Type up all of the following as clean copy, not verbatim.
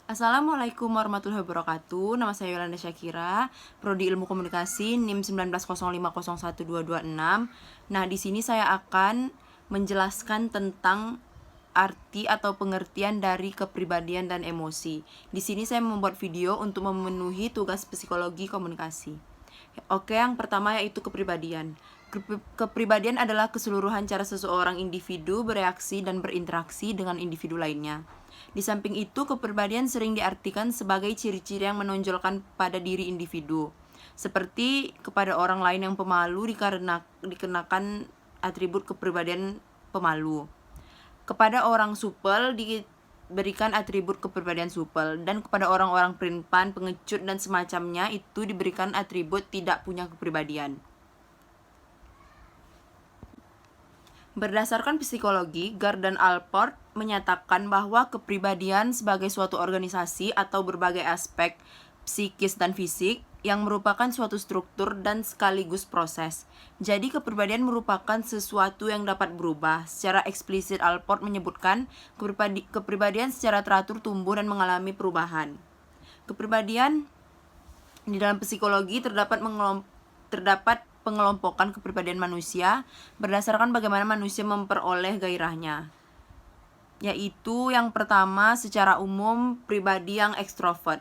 Assalamualaikum warahmatullahi wabarakatuh. Nama saya Yolanda Syakira, Prodi Ilmu Komunikasi NIM 1905012226. Nah, di sini saya akan menjelaskan tentang arti atau pengertian dari kepribadian dan emosi. Di sini saya membuat video untuk memenuhi tugas psikologi komunikasi. Oke, yang pertama yaitu kepribadian. Kepribadian adalah keseluruhan cara seseorang individu bereaksi dan berinteraksi dengan individu lainnya. Di samping itu, kepribadian sering diartikan sebagai ciri-ciri yang menonjolkan pada diri individu. Seperti kepada orang lain yang pemalu dikenakan atribut kepribadian pemalu. Kepada orang supel diberikan atribut kepribadian supel, dan kepada orang-orang pelin-pelan, pengecut, dan semacamnya itu diberikan atribut tidak punya kepribadian. Berdasarkan psikologi, Gard dan Allport menyatakan bahwa kepribadian sebagai suatu organisasi atau berbagai aspek psikis dan fisik yang merupakan suatu struktur dan sekaligus proses. Jadi kepribadian merupakan sesuatu yang dapat berubah. Secara eksplisit Allport menyebutkan kepribadian secara teratur tumbuh dan mengalami perubahan. Kepribadian di dalam psikologi terdapat pengelompokan kepribadian manusia berdasarkan bagaimana manusia memperoleh gairahnya. Yaitu yang pertama, secara umum pribadi yang ekstrovert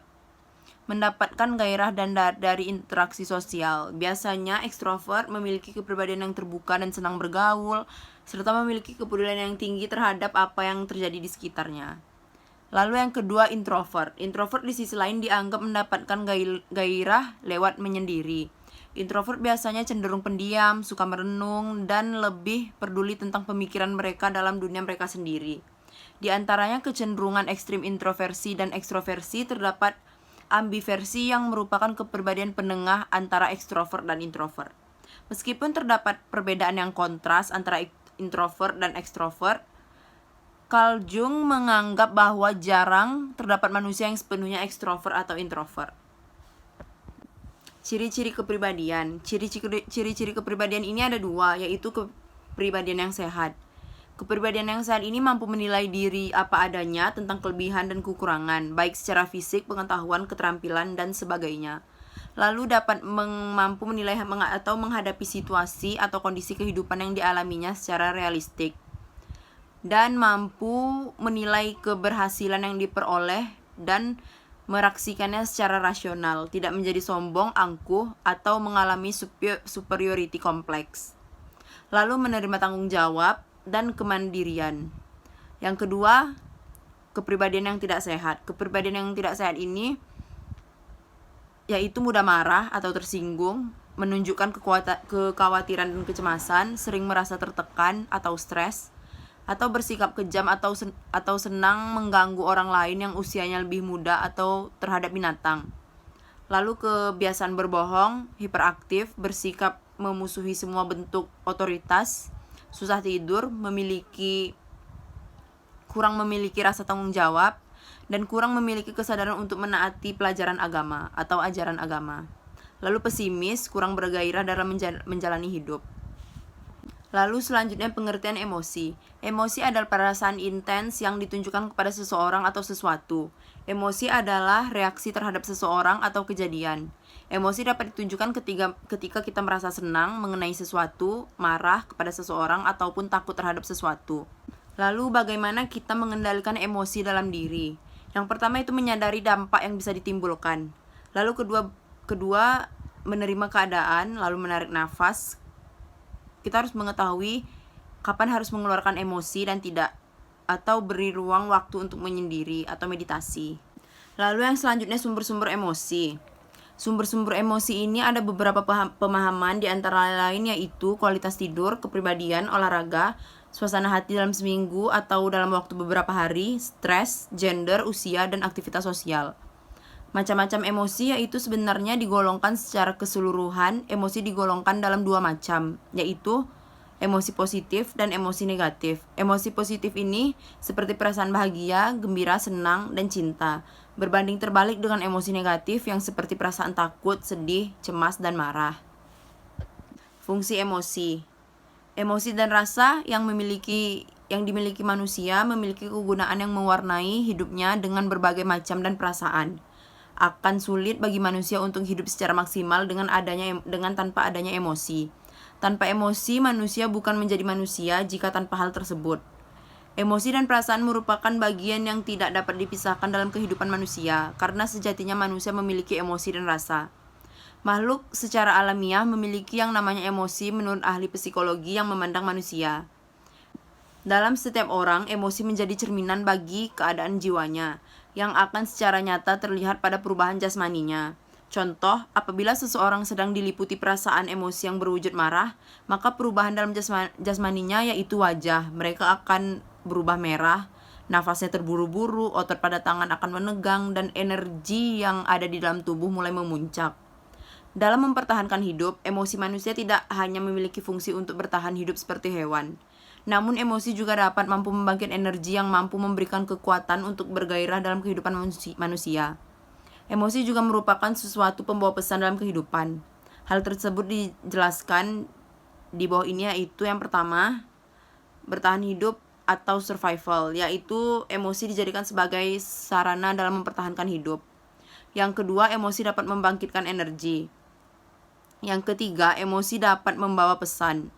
mendapatkan gairah dan dari interaksi sosial. Biasanya ekstrovert memiliki kepribadian yang terbuka dan senang bergaul, serta memiliki kepedulian yang tinggi terhadap apa yang terjadi di sekitarnya. Lalu yang kedua, introvert. Introvert di sisi lain dianggap mendapatkan gairah lewat menyendiri. Introvert biasanya cenderung pendiam, suka merenung, dan lebih peduli tentang pemikiran mereka dalam dunia mereka sendiri. Di antaranya kecenderungan ekstrim introversi dan ekstroversi, terdapat ambiversi yang merupakan kepribadian penengah antara ekstrovert dan introvert. Meskipun terdapat perbedaan yang kontras antara introvert dan ekstrovert, Carl Jung menganggap bahwa jarang terdapat manusia yang sepenuhnya ekstrovert atau introvert. Ciri-ciri kepribadian. Ciri-ciri kepribadian ini ada dua, yaitu kepribadian yang sehat. Kepribadian yang sehat ini mampu menilai diri apa adanya tentang kelebihan dan kekurangan, baik secara fisik, pengetahuan, keterampilan, dan sebagainya. Lalu dapat mampu menilai atau menghadapi situasi atau kondisi kehidupan yang dialaminya secara realistik. Dan mampu menilai keberhasilan yang diperoleh dan meraksikannya secara rasional, tidak menjadi sombong, angkuh, atau mengalami superiority kompleks. Lalu menerima tanggung jawab dan kemandirian. Yang kedua, kepribadian yang tidak sehat. Kepribadian yang tidak sehat ini yaitu mudah marah atau tersinggung, menunjukkan kekhawatiran dan kecemasan, sering merasa tertekan atau stres, atau bersikap kejam atau senang mengganggu orang lain yang usianya lebih muda atau terhadap binatang. Lalu kebiasaan berbohong, hiperaktif, bersikap memusuhi semua bentuk otoritas, susah tidur, kurang memiliki rasa tanggung jawab, dan kurang memiliki kesadaran untuk menaati pelajaran agama atau ajaran agama. Lalu pesimis, kurang bergairah dalam menjalani hidup. Lalu selanjutnya pengertian emosi. Emosi adalah perasaan intens yang ditunjukkan kepada seseorang atau sesuatu. Emosi adalah reaksi terhadap seseorang atau kejadian. Emosi dapat ditunjukkan ketika kita merasa senang mengenai sesuatu, marah kepada seseorang, ataupun takut terhadap sesuatu. Lalu bagaimana kita mengendalikan emosi dalam diri? Yang pertama itu menyadari dampak yang bisa ditimbulkan. Lalu kedua menerima keadaan, lalu menarik nafas. Kita harus mengetahui kapan harus mengeluarkan emosi dan tidak, atau beri ruang waktu untuk menyendiri atau meditasi. Lalu yang selanjutnya sumber-sumber emosi. Sumber-sumber emosi ini ada beberapa pemahaman, di antara lain yaitu kualitas tidur, kepribadian, olahraga, suasana hati dalam seminggu atau dalam waktu beberapa hari, stres, gender, usia, dan aktivitas sosial. Macam-macam emosi yaitu sebenarnya digolongkan secara keseluruhan. Emosi digolongkan dalam dua macam, yaitu emosi positif dan emosi negatif. Emosi positif ini seperti perasaan bahagia, gembira, senang, dan cinta. Berbanding terbalik dengan emosi negatif yang seperti perasaan takut, sedih, cemas, dan marah. Fungsi emosi. Emosi dan rasa yang memiliki yang dimiliki manusia memiliki kegunaan yang mewarnai hidupnya dengan berbagai macam dan perasaan. Akan sulit bagi manusia untuk hidup secara maksimal dengan tanpa adanya emosi. Tanpa emosi, manusia bukan menjadi manusia jika tanpa hal tersebut. Emosi dan perasaan merupakan bagian yang tidak dapat dipisahkan dalam kehidupan manusia, karena sejatinya manusia memiliki emosi dan rasa. Makhluk secara alamiah memiliki yang namanya emosi menurut ahli psikologi yang memandang manusia. Dalam setiap orang, emosi menjadi cerminan bagi keadaan jiwanya, yang akan secara nyata terlihat pada perubahan jasmaninya. Contoh, apabila seseorang sedang diliputi perasaan emosi yang berwujud marah, maka perubahan dalam jasmaninya yaitu wajah. Mereka akan berubah merah, nafasnya terburu-buru, otot pada tangan akan menegang, dan energi yang ada di dalam tubuh mulai memuncak. Dalam mempertahankan hidup, emosi manusia tidak hanya memiliki fungsi untuk bertahan hidup seperti hewan. Namun emosi juga dapat mampu membangkit energi yang mampu memberikan kekuatan untuk bergairah dalam kehidupan manusia. Emosi juga merupakan sesuatu pembawa pesan dalam kehidupan. Hal tersebut dijelaskan di bawah ini, yaitu yang pertama, bertahan hidup atau survival, yaitu emosi dijadikan sebagai sarana dalam mempertahankan hidup. Yang kedua, emosi dapat membangkitkan energi. Yang ketiga, emosi dapat membawa pesan.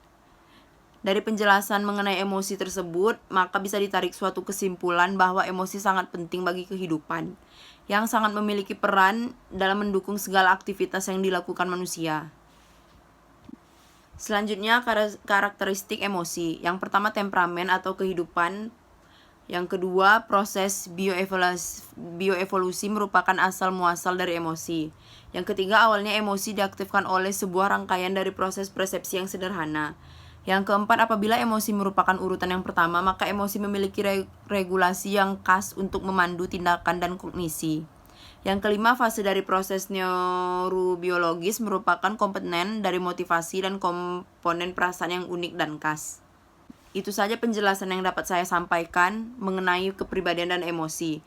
Dari penjelasan mengenai emosi tersebut, maka bisa ditarik suatu kesimpulan bahwa emosi sangat penting bagi kehidupan, yang sangat memiliki peran dalam mendukung segala aktivitas yang dilakukan manusia. Selanjutnya, karakteristik emosi. Yang pertama, temperamen atau kehidupan. Yang kedua, proses bioevolusi merupakan asal muasal dari emosi. Yang ketiga, awalnya emosi diaktifkan oleh sebuah rangkaian dari proses persepsi yang sederhana. Yang keempat, apabila emosi merupakan urutan yang pertama, maka emosi memiliki regulasi yang khas untuk memandu tindakan dan kognisi. Yang kelima, fase dari proses neurobiologis merupakan komponen dari motivasi dan komponen perasaan yang unik dan khas. Itu saja penjelasan yang dapat saya sampaikan mengenai kepribadian dan emosi.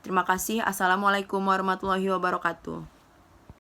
Terima kasih. Assalamualaikum warahmatullahi wabarakatuh.